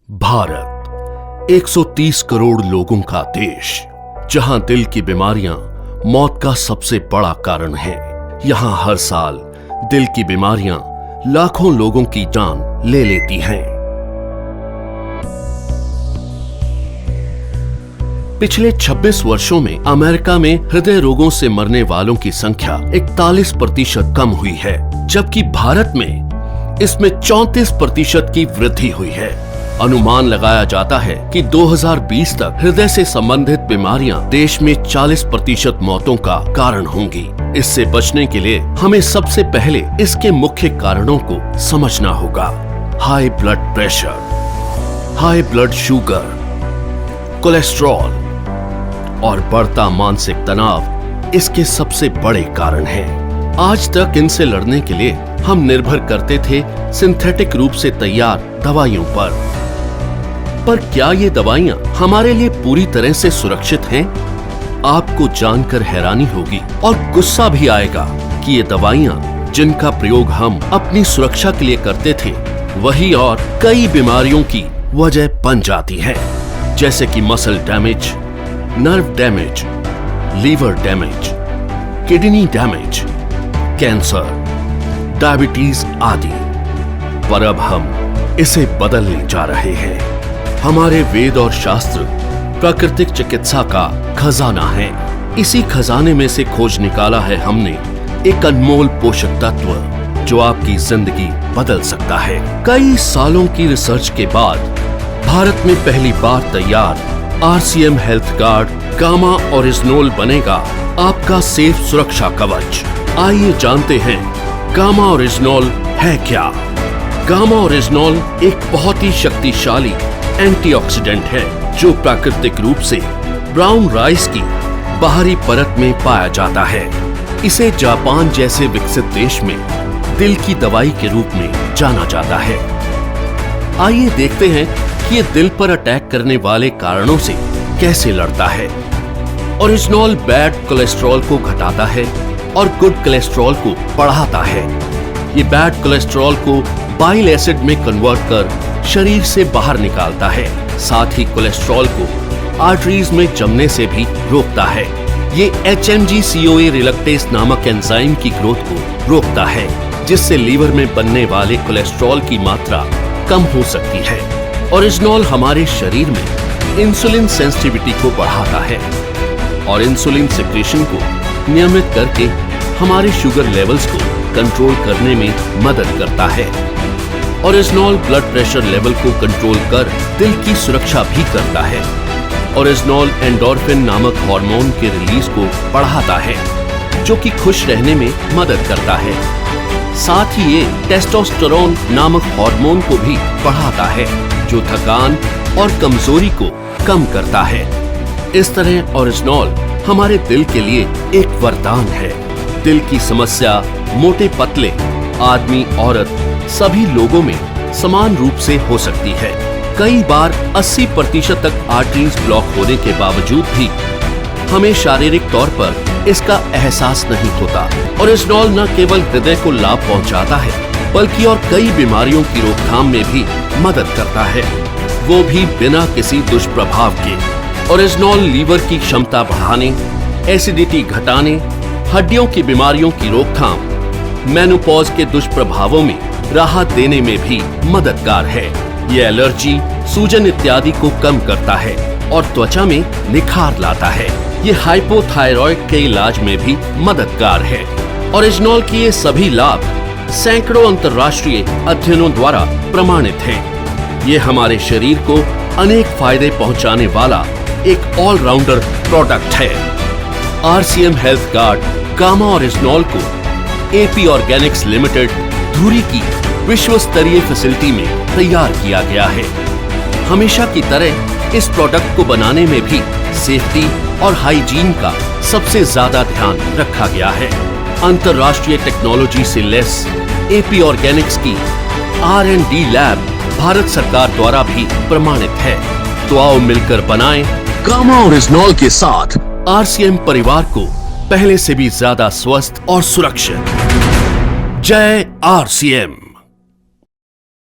भारत 130 करोड़ लोगों का देश, जहां दिल की बीमारियां मौत का सबसे बड़ा कारण है। यहां हर साल दिल की बीमारियां लाखों लोगों की जान ले लेती हैं। पिछले 26 वर्षों में अमेरिका में हृदय रोगों से मरने वालों की संख्या 41% कम हुई है, जबकि भारत में इसमें 34% की वृद्धि हुई है। अनुमान लगाया जाता है कि 2020 तक हृदय से संबंधित बीमारियां देश में 40% मौतों का कारण होंगी। इससे बचने के लिए हमें सबसे पहले इसके मुख्य कारणों को समझना होगा। High blood pressure, high blood sugar, cholesterol और बढ़ता मानसिक तनाव इसके सबसे बड़े कारण हैं। आज तक इनसे लड़ने के लिए हम निर्भर करते थे सिंथेटिक रूप से तैयार दवाइयों पर क्या ये दवाइयां हमारे लिए पूरी तरह से सुरक्षित हैं? आपको जानकर हैरानी होगी और गुस्सा भी आएगा कि ये दवाइयां जिनका प्रयोग हम अपनी सुरक्षा के लिए करते थे, वही और कई बीमारियों की वजह बन जाती हैं, जैसे कि muscle damage, nerve damage, liver damage, kidney damage, cancer, diabetes आदि। पर अब हम इसे बदलने जा रहे हैं। हमारे वेद और शास्त्र प्राकृतिक चिकित्सा का खजाना है। इसी खजाने में से खोज निकाला है हमने एक अनमोल पोषक तत्व जो आपकी जिंदगी बदल सकता है। कई सालों की रिसर्च के बाद भारत में पहली बार तैयार RCM हेल्थ गार्ड गामा ओरिजिनोल बनेगा आपका सेफ सुरक्षा कवच। आइए जानते हैं गामा ओरिजिनोल है क्या। गामा ओरिजिनोल एक बहुत ही शक्तिशाली एंटीऑक्सीडेंट है जो प्राकृतिक रूप से ब्राउन राइस की बाहरी परत में पाया जाता है। इसे जापान जैसे विकसित देश में दिल की दवाई के रूप में जाना जाता है। आइए देखते हैं कि ये दिल पर अटैक करने वाले कारणों से कैसे लड़ता है। ओरिजिनोल बैड कोलेस्ट्रॉल को घटाता है और गुड कोलेस्ट्रॉल को बढ़ाता है। ये बैड कोलेस्ट्रॉल को बाइल एसिड में कन्वर्ट कर शरीर से बाहर निकालता है। साथ ही कोलेस्ट्रॉल को आर्टरीज में जमने से भी रोकता है। ये HMG-CoA रिलक्टेस नामक एंजाइम की ग्रोथ को रोकता है, जिससे लीवर में बनने वाले कोलेस्ट्रॉल की मात्रा कम हो सकती है। ओरिजिनोल हमारे शरीर में इंसुलिन सेंसिटिविटी को बढ़ाता है और इंसुलिन सिक्रेशन को नियमित करके हमारे शुगर लेवल्स को कंट्रोल करने में मदद करता है। ओरिजिनोल ब्लड प्रेशर लेवल को कंट्रोल कर दिल की सुरक्षा भी करता है। ओरिजिनोल एंडोर्फिन नामक हार्मोन के रिलीज को बढ़ाता है, जो कि खुश रहने में मदद करता है। साथ ही ये टेस्टोस्टेरोन नामक हार्मोन को भी बढ़ाता है, जो थकान और कमजोरी को कम करता है। इस तरह ओरिजिनोल हमारे दिल के लिए एक वरदान है। दिल की समस्या मोटे पतले, आदमी औरत सभी लोगों में समान रूप से हो सकती है। कई बार 80% तक आर्टरीज ब्लॉक होने के बावजूद भी हमें शारीरिक तौर पर इसका एहसास नहीं होता। ओरिजिनोल न केवल हृदय को लाभ पहुंचाता है, बल्कि और कई बीमारियों की रोकथाम में भी मदद करता है, वो भी बिना किसी दुष्प्रभाव के। ओरिजिनोल लीवर की क्षमता बढ़ाने, एसिडिटी घटाने, हड्डियों की बीमारियों की रोकथाम, मेनोपॉज के दुष्प्रभावों में राहत देने में भी मददगार है। ये एलर्जी, सूजन इत्यादि को कम करता है और त्वचा में निखार लाता है। ये हाइपोथायरॉइड के इलाज में भी मददगार है। ओरिजिनोल के ये सभी लाभ सैकड़ों अंतर्राष्ट्रीय अध्ययनों द्वारा प्रमाणित हैं। ये हमारे शरीर को अनेक फायदे पहुंचाने वाला एक ऑलराउंडर प्रोडक्ट है। RCM हेल्थ गार्ड गामा ओरिजिनोल को AP ऑर्गेनिक्स लिमिटेड धुरी की विश्व स्तरीय फैसिलिटी में तैयार किया गया है। हमेशा की तरह इस प्रोडक्ट को बनाने में भी सेफ्टी और हाइजीन का सबसे ज्यादा ध्यान रखा गया है। अंतर्राष्ट्रीय टेक्नोलॉजी से लेस AP ऑर्गेनिक्स की R&D लैब भारत सरकार द्वारा भी प्रमाणित है। तो आओ मिलकर बनाएं गामा ओरिजिनोल के साथ RCM परिवार को पहले से भी ज्यादा स्वस्थ और सुरक्षित। जय RCM।